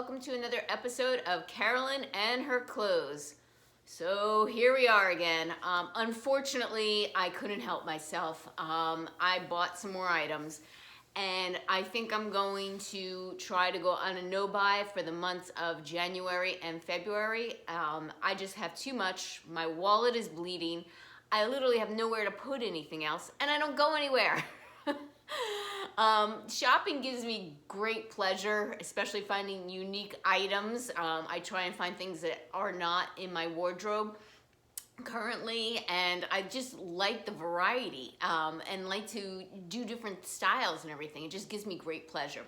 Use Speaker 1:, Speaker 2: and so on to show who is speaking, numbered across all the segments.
Speaker 1: welcome to another episode of Carolyn and Her Clothes. So here we are again. Unfortunately, I couldn't help myself. I bought some more items and I think I'm going to try to go on a no-buy for the months of January and February. I just have too much. My wallet is bleeding. I literally have nowhere to put anything else and I don't go anywhere. Shopping gives me great pleasure, especially finding unique items. I try and find things that are not in my wardrobe currently, and I just like the variety and like to do different styles and everything. It just gives me great pleasure.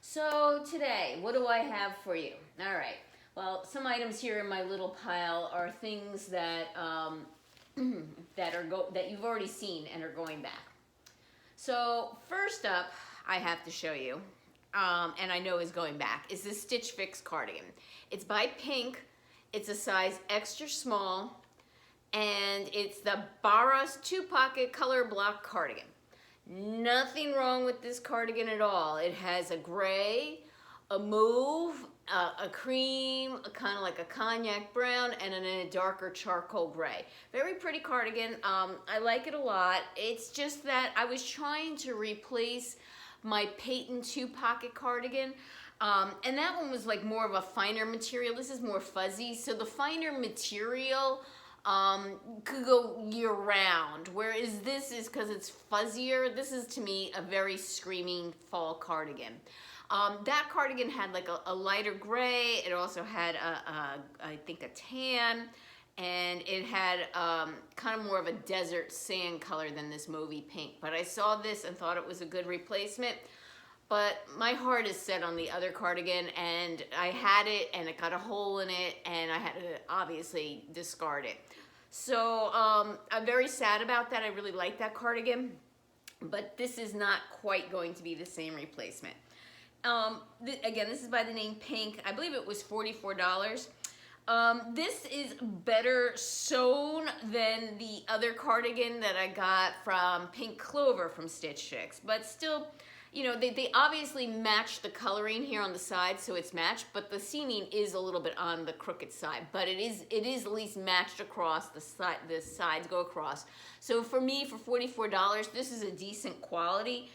Speaker 1: So today, what do I have for you? All right. Well, some items here in my little pile are things that that you've already seen and are going back. So first up, I have to show you, and I know is going back, is this Stitch Fix cardigan. It's by Pinque. It's a size extra small, and it's the Barras 2-pocket ColorBlock cardigan. Nothing wrong with this cardigan at all. It has a gray, a mauve, a cream, kind of like a cognac brown, and then a darker charcoal gray. Very pretty cardigan. I like it a lot. It's just that I was trying to replace my Peyton 2-pocket cardigan, and that one was like more of a finer material. This is more fuzzy, so the finer material could go year-round, whereas this is, because it's fuzzier, this is to me a very screaming fall cardigan. That cardigan had like a lighter gray. It also had I think a tan, and it had kind of more of a desert sand color than this mauvey pink. But I saw this and thought it was a good replacement. But my heart is set on the other cardigan, and I had it and it got a hole in it, and I had to obviously discard it. So I'm very sad about that. I really like that cardigan, but this is not quite going to be the same replacement. Again, this is by the name Pinque. I believe it was $44. This is better sewn than the other cardigan that I got from Pink Clover from Stitch Fix, but still, you know, they obviously match the coloring here on the side, so it's matched, but the seaming is a little bit on the crooked side, but it is at least matched across the sides go across. So for me, for $44, this is a decent quality.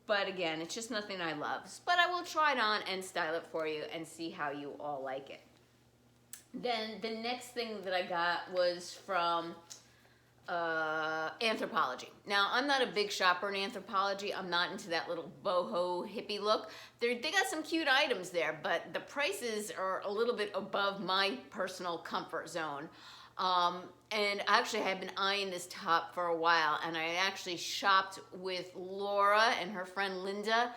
Speaker 1: But again, it's just nothing I love. But I will try it on and style it for you and see how you all like it. Then the next thing that I got was from Anthropologie. Now, I'm not a big shopper in Anthropologie. I'm not into that little boho hippie look. They got some cute items there, but the prices are a little bit above my personal comfort zone. And actually I had been eyeing this top for a while, and I actually shopped with Laura and her friend Linda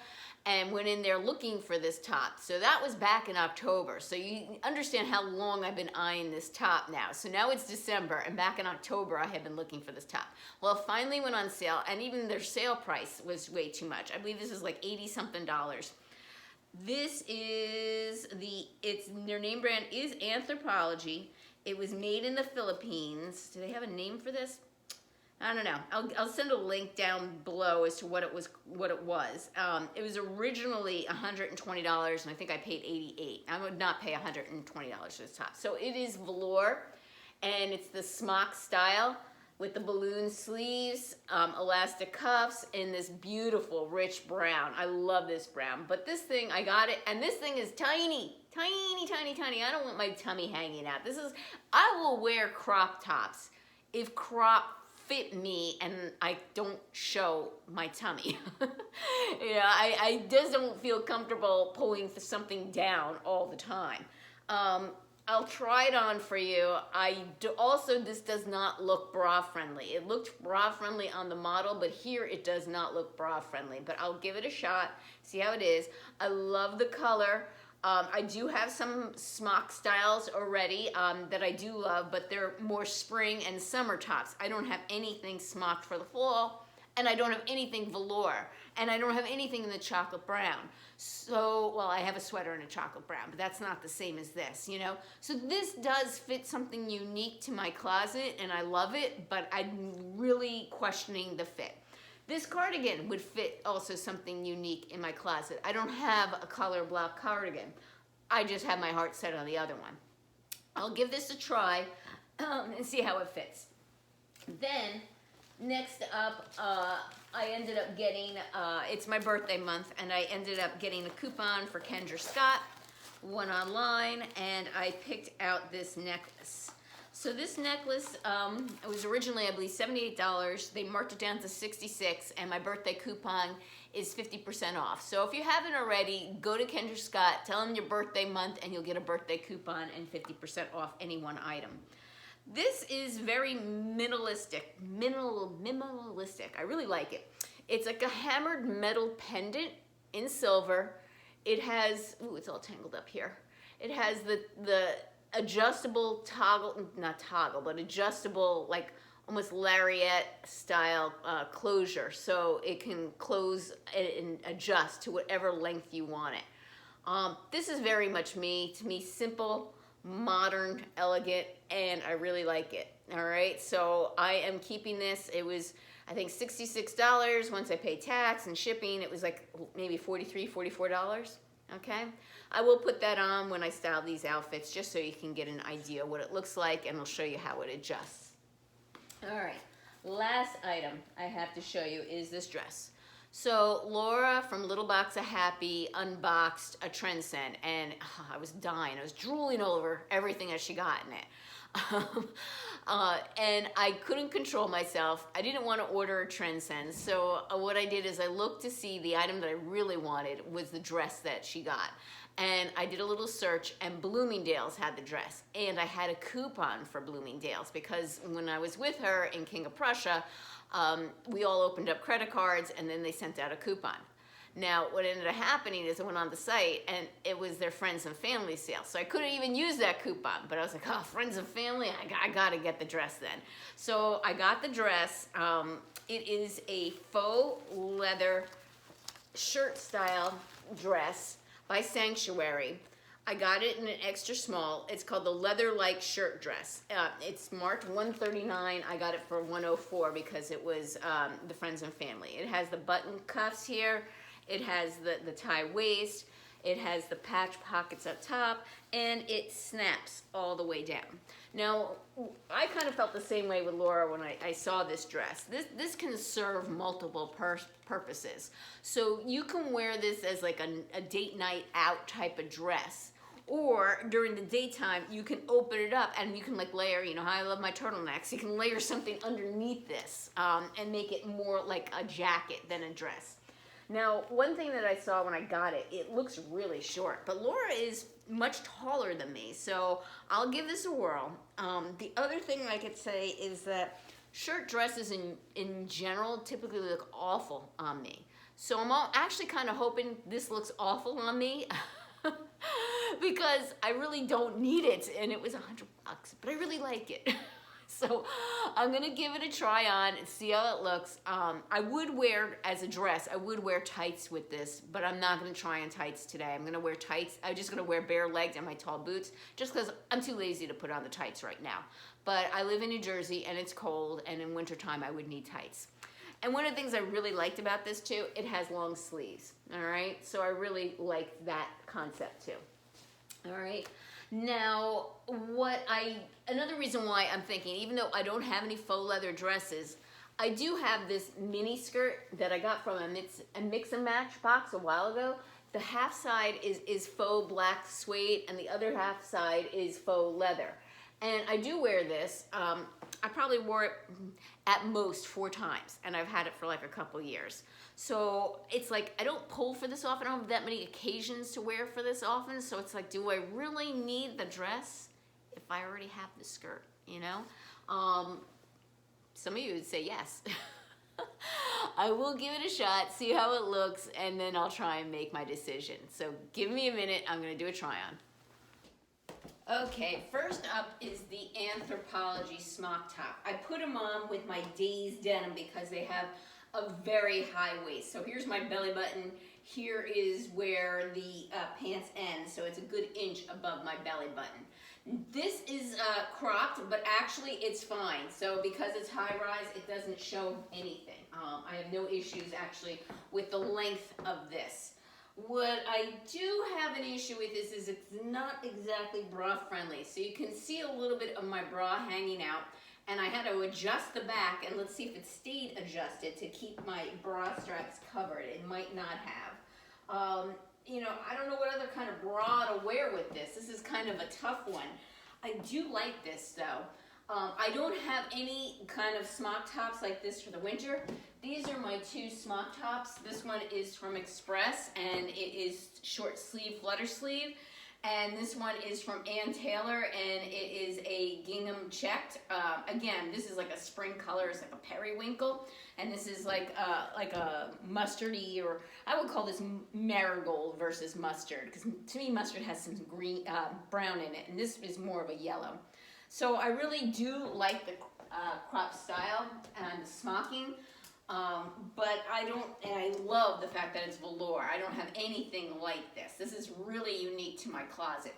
Speaker 1: and went in there looking for this top. So that was back in October. So you understand how long I've been eyeing this top now. So now it's December, and back in October I had been looking for this top. Well, it finally went on sale, and even their sale price was way too much. I believe this is like $80-something. This is their name brand is Anthropologie. It was made in the Philippines. Do they have a name for this? I don't know. I'll send a link down below as to what it was. It was originally $120, and I think I paid $88. I would not pay $120 for this top. So it is velour, and it's the smock style with the balloon sleeves, elastic cuffs, and this beautiful rich brown. I love this brown. But this thing, I got it, and this thing is tiny. Tiny, tiny, tiny. I don't want my tummy hanging out. I will wear crop tops if crop fit me and I don't show my tummy. You know, I just don't feel comfortable pulling something down all the time. I'll try it on for you. Also, this does not look bra friendly. It looked bra friendly on the model, but here it does not look bra friendly. But I'll give it a shot, see how it is. I love the color. I do have some smock styles already that I do love, but they're more spring and summer tops. I don't have anything smocked for the fall, and I don't have anything velour, and I don't have anything in the chocolate brown. So, well, I have a sweater in a chocolate brown, but that's not the same as this, you know? So this does fit something unique to my closet, and I love it, but I'm really questioning the fit. This cardigan would fit also something unique in my closet. I don't have a ColorBlock cardigan. I just have my heart set on the other one. I'll give this a try and see how it fits. Then, next up, I ended up getting, it's my birthday month, and I ended up getting a coupon for Kendra Scott, went online, and I picked out this necklace. So this necklace, it was originally, I believe, $78. They marked it down to $66, and my birthday coupon is 50% off. So if you haven't already, go to Kendra Scott, tell them your birthday month, and you'll get a birthday coupon and 50% off any one item. This is very minimalistic. I really like it. It's like a hammered metal pendant in silver. It has, ooh, it's all tangled up here. It has the adjustable toggle, not toggle, but adjustable, like almost lariat style closure. So it can close and adjust to whatever length you want it. This is very much me. To me, simple, modern, elegant, and I really like it. All right, so I am keeping this. It was, I think, $66. Once I paid tax and shipping, it was like maybe $43, $44. Okay, I will put that on when I style these outfits just so you can get an idea what it looks like, and I'll show you how it adjusts. All right, last item I have to show you is this dress. So Laura from Little Box of Happy unboxed a Trendsend, and I was dying. I was drooling all over everything that she got in it. And I couldn't control myself. I didn't want to order a Trendsend, so what I did is I looked to see the item that I really wanted was the dress that she got. And I did a little search, and Bloomingdale's had the dress, and I had a coupon for Bloomingdale's because when I was with her in King of Prussia, we all opened up credit cards, and then they sent out a coupon. Now, what ended up happening is I went on the site, and it was their friends and family sale. So I couldn't even use that coupon, but I was like, oh, friends and family, I gotta get the dress then. So I got the dress. It is a faux leather shirt style dress by Sanctuary. I got it in an extra small. It's called the leather-like shirt dress. It's marked $139. I got it for $104 because it was the friends and family. It has the button cuffs here. It has the tie waist. It has the patch pockets up top, and it snaps all the way down. Now, I kind of felt the same way with Laura when I saw this dress. This can serve multiple purposes. So you can wear this as like a date night out type of dress. Or during the daytime, you can open it up and you can like layer, you know how I love my turtlenecks, you can layer something underneath this and make it more like a jacket than a dress. Now, one thing that I saw when I got it, it looks really short, but Laura is much taller than me, so I'll give this a whirl. The other thing I could say is that shirt dresses in general typically look awful on me. So I'm actually kind of hoping this looks awful on me because I really don't need it, and it was $100, but I really like it. So I'm gonna give it a try on and see how it looks. I would wear, as a dress, I would wear tights with this, but I'm not gonna try on tights today. I'm gonna wear tights. I'm just gonna wear bare legs and my tall boots, just because I'm too lazy to put on the tights right now. But I live in New Jersey and it's cold, and in wintertime I would need tights. And one of the things I really liked about this too, it has long sleeves, all right? So I really like that concept too, all right? Now, another reason why I'm thinking, even though I don't have any faux leather dresses, I do have this mini skirt that I got from a mix and match box a while ago. The half side is faux black suede, and the other half side is faux leather. And I do wear this. I probably wore it at most 4 times, and I've had it for like a couple years. So it's like, I don't pull for this often. I don't have that many occasions to wear for this often. So it's like, do I really need the dress if I already have the skirt, you know? Some of you would say yes. I will give it a shot, see how it looks, and then I'll try and make my decision. So give me a minute. I'm gonna do a try on. Okay, first up is the Anthropology Smocktop. I put them on with my Days denim because they have a very high waist. So here's my belly button, here is where the pants end, so it's a good inch above my belly button. This is cropped, but actually it's fine. So because it's high rise, it doesn't show anything. I have no issues actually with the length of this. What I do have an issue with this is it's not exactly bra friendly. So you can see a little bit of my bra hanging out, and I had to adjust the back, and let's see if it stayed adjusted to keep my bra straps covered. It might not have. You know, I don't know what other kind of bra to wear with this. This is kind of a tough one. I do like this though. I don't have any kind of smock tops like this for the winter. These are my two smock tops. This one is from Express, and it is short sleeve, flutter sleeve. And this one is from Ann Taylor, and it is a gingham checked. Again, this is like a spring color. It's like a periwinkle. And this is like a mustardy, or I would call this marigold versus mustard, because to me mustard has some green, brown in it, and this is more of a yellow. So I really do like the crop style and the smocking, but I love the fact that it's velour. I don't have anything like this. This is really unique to my closet.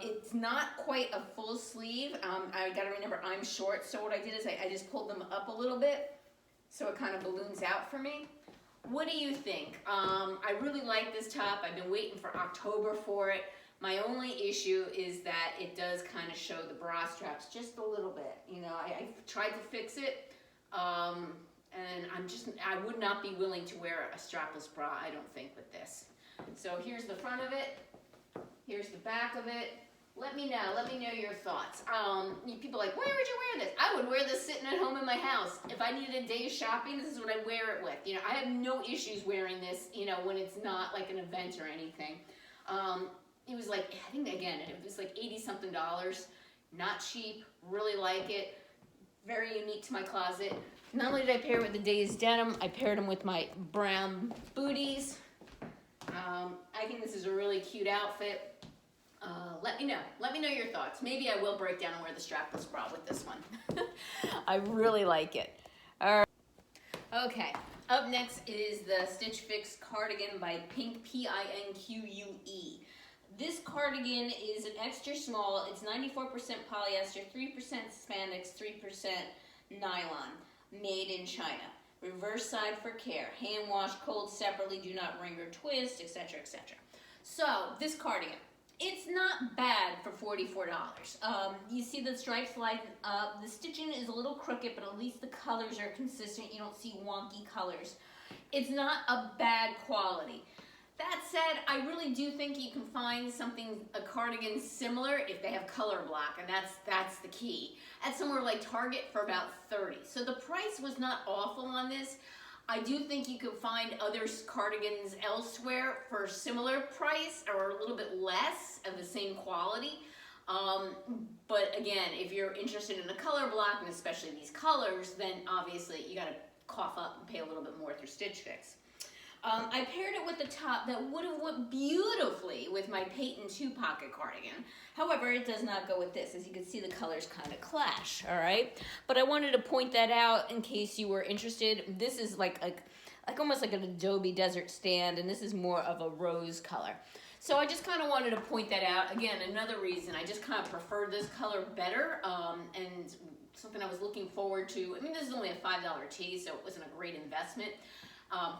Speaker 1: It's not quite a full sleeve. I gotta remember I'm short, so what I did is I just pulled them up a little bit, so it kind of balloons out for me. What do you think? I really like this top. I've been waiting for October for it. My only issue is that it does kind of show the bra straps just a little bit. You know, I tried to fix it, and I would not be willing to wear a strapless bra, I don't think, with this. So here's the front of it. Here's the back of it. Let me know your thoughts. People are like, where would you wear this? I would wear this sitting at home in my house. If I needed a day's shopping, this is what I wear it with. You know, I have no issues wearing this, you know, when it's not like an event or anything. It was like, I think again, it was like $80-something, not cheap, really like it, very unique to my closet. Not only did I pair it with the Days denim, I paired them with my brown booties. I think this is a really cute outfit. Let me know your thoughts. Maybe I will break down and wear the strapless bra with this one. I really like it. All right. Okay, up next is the Stitch Fix Cardigan by Pinque, P-I-N-Q-U-E. This cardigan is an extra small. It's 94% polyester, 3% spandex, 3% nylon, made in China. Reverse side for care. Hand wash cold separately, do not wring or twist, etc., etc. So, this cardigan, it's not bad for $44. You see the stripes lighten up. The stitching is a little crooked, but at least the colors are consistent. You don't see wonky colors. It's not a bad quality. That said, I really do think you can find a cardigan similar if they have ColorBlock, and that's the key, at somewhere like Target for about $30. So the price was not awful on this. I do think you can find other cardigans elsewhere for similar price or a little bit less of the same quality. But again, if you're interested in the ColorBlock, and especially these colors, then obviously you gotta cough up and pay a little bit more through Stitch Fix. I paired it with the top that would have went beautifully with my Peyton 2-pocket cardigan. However, it does not go with this. As you can see, the colors kind of clash, all right? But I wanted to point that out in case you were interested. This is like almost like an Adobe Desert Stand, and this is more of a rose color. So I just kind of wanted to point that out. Again, another reason, I just kind of prefer this color better, and something I was looking forward to. I mean, this is only a $5 tee, so it wasn't a great investment.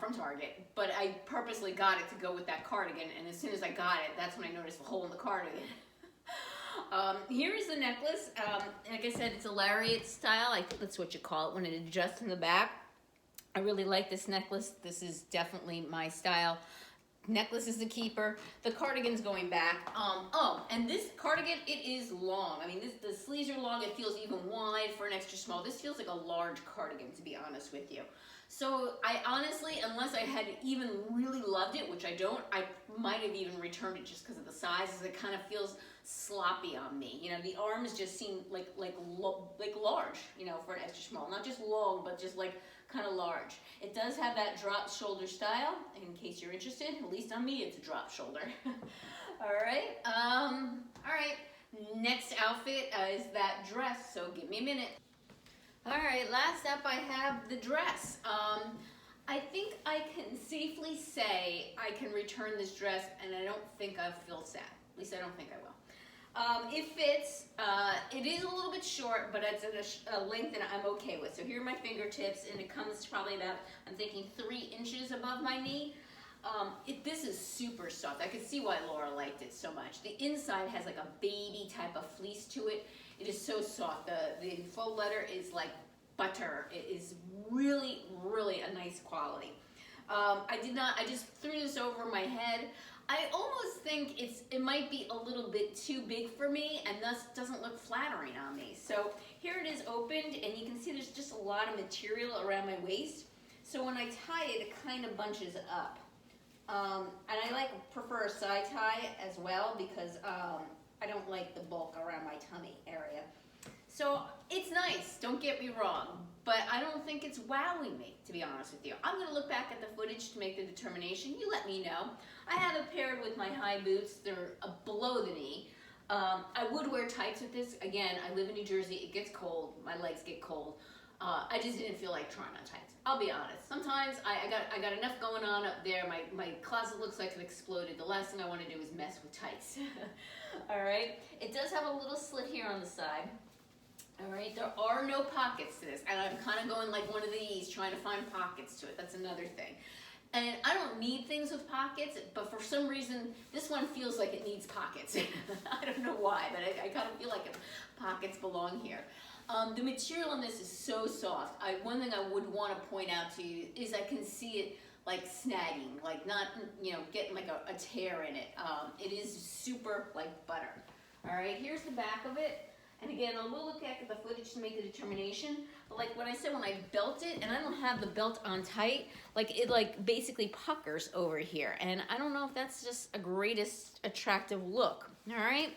Speaker 1: From Target, but I purposely got it to go with that cardigan, and as soon as I got it, that's when I noticed the hole in the cardigan. Here is the necklace. Like I said, it's a lariat style. I think that's what you call it when it adjusts in the back. I really like this necklace. This is definitely my style. Necklace is the keeper. The cardigan's going back. And this cardigan, it is long. I mean, the sleeves are long. It feels even wide for an extra small. This feels like a large cardigan, to be honest with you. So I honestly, unless I had even really loved it, which I don't, I might have even returned it just because of the size, as it kind of feels sloppy on me. You know, the arms just seem like large, you know, for an extra small. Not just long, but just like kind of large. It does have that drop shoulder style, in case you're interested. At least on me, it's a drop shoulder. All right. Next outfit is that dress, so give me a minute. All right, last up I have the dress. I think I can safely say I can return this dress, and I don't think I'll feel sad. At least I don't think I will. It fits. It is a little bit short, but it's at a length that I'm okay with. So here are my fingertips, and it comes probably about, I'm thinking 3 inches above my knee. This is super soft. I could see why Laura liked it so much. The inside has like a baby type of fleece to it. It is so soft. The faux leather is like butter. It is really, really a nice quality. I just threw this over my head. I almost think it might be a little bit too big for me, and thus doesn't look flattering on me. So here it is opened, and you can see there's just a lot of material around my waist. So when I tie it, it kind of bunches up. And I prefer a side tie as well, because I don't like the bulk around my tummy area. So it's nice, don't get me wrong, but I don't think it's wowing me, to be honest with you. I'm gonna look back at the footage to make the determination. You let me know. I have it paired with my high boots. They're below the knee. I would wear tights with this. Again, I live in New Jersey. It gets cold. My legs get cold. I just didn't feel like trying on tights. I'll be honest. Sometimes I got enough going on up there. My closet looks like it exploded. The last thing I want to do is mess with tights. All right. It does have a little slit here on the side. All right. There are no pockets to this, and I'm kind of going like one of these, trying to find pockets to it. That's another thing. And I don't need things with pockets, but for some reason, this one feels like it needs pockets. I don't know why, but I kind of feel like pockets belong here. The material on this is so soft. One thing I would want to point out to you is I can see it like snagging, like not, getting like a tear in it. It is super like butter. All right, here's the back of it. And again, I will look at the footage to make the determination. But like what I said, when I belt it, and I don't have the belt on tight, like it basically puckers over here. And I don't know if that's just a greatest attractive look, all right?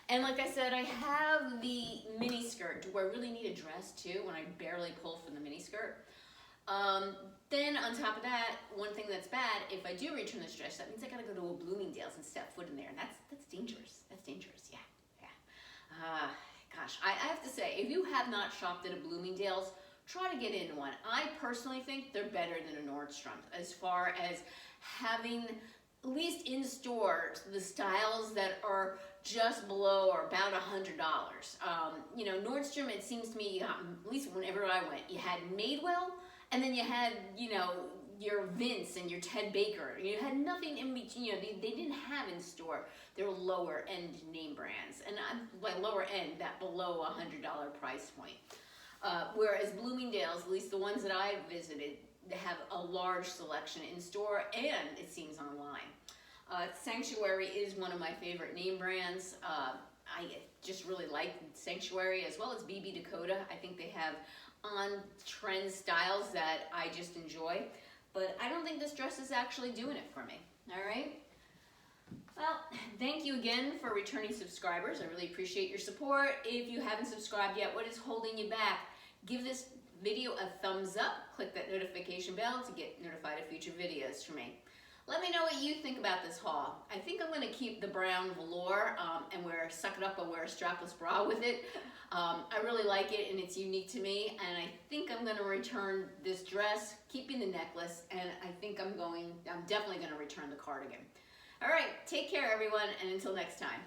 Speaker 1: And like I said, I have the mini skirt. Do I really need a dress too when I barely pull from the mini skirt? Then on top of that, one thing that's bad, if I do return this dress, that means I gotta go to a Bloomingdale's and step foot in there. And that's dangerous. That's dangerous, yeah. Gosh, I have to say, if you have not shopped at a Bloomingdale's, try to get in one. I personally think they're better than a Nordstrom as far as having, at least in stores, the styles that are just below or about $100. Nordstrom, it seems to me, at least whenever I went, you had Madewell, and then you had, your Vince and your Ted Baker. You had nothing in between. They didn't have in store their lower end name brands, and by lower end, that below $100 price point. Whereas Bloomingdale's, at least the ones that I've visited, they have a large selection in store, and it seems online. Sanctuary is one of my favorite name brands. I just really like Sanctuary, as well as BB Dakota. I think they have on-trend styles that I just enjoy. But I don't think this dress is actually doing it for me, all right? Well, thank you again for returning subscribers. I really appreciate your support. If you haven't subscribed yet, what is holding you back? Give this video a thumbs up. Click that notification bell to get notified of future videos from me. Let me know what you think about this haul. I think I'm gonna keep the brown velour and suck it up and wear a strapless bra with it. I really like it, and it's unique to me, and I think I'm gonna return this dress, keeping the necklace, and I think I'm definitely gonna return the cardigan. All right, take care everyone, and until next time.